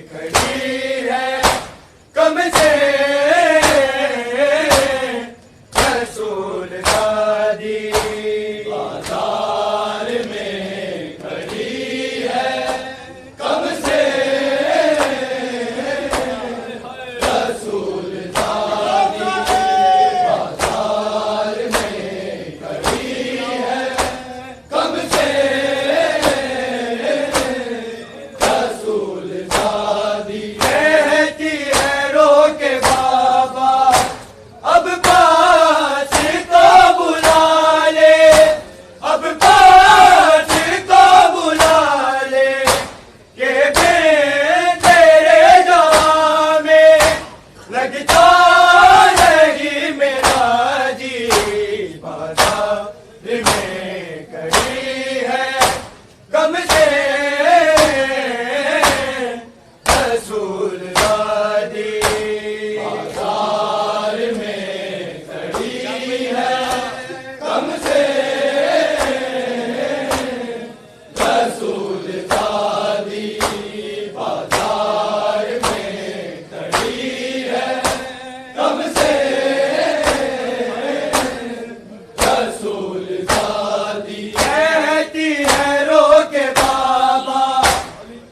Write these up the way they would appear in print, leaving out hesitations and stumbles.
کھڑی ہے کم سے رسول دادی بازار میں کھڑی ہے کم سے رسول دادی بازار میں کھڑی ہے کم سے رسول دادی کہتی ہے رو کے بابا اب پاس کو بلا لے اب پاس کو بلا لے کہ میں تیرے جہاں میں لگتا نہیں میرا جی بازار میں کھڑی ہے کم سے رسول دادی بازار میں کھڑی ہے کم سے رسول دادی بازار میں کھڑی ہے کم سے رسول دادی کہتی ہے رو کے بابا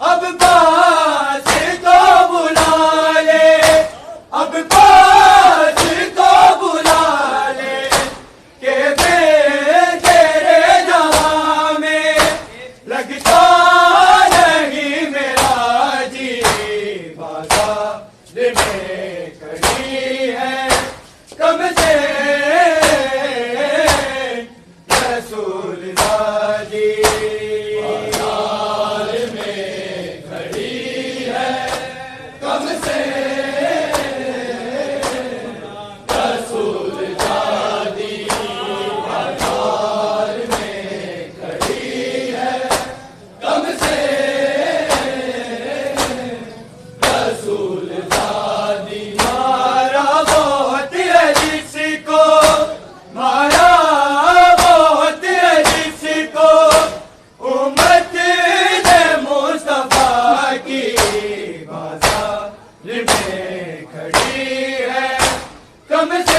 اب پاس کو بلا لے اب پاس کو بلا لے کہ میں تیرے جہاں میں لگتا نہیں میرا جی بازار میں کھڑی ہے کم سے رسول دادی بازار میں کھڑی ہے کم سے رسول دادی بازار میں کھڑی ہے کم سے رسول دادی مارا بہت ہے جس کو مارا بہت ہے جس کو امت نے مصطفیٰ کی بازار میں کھڑی ہے کم سے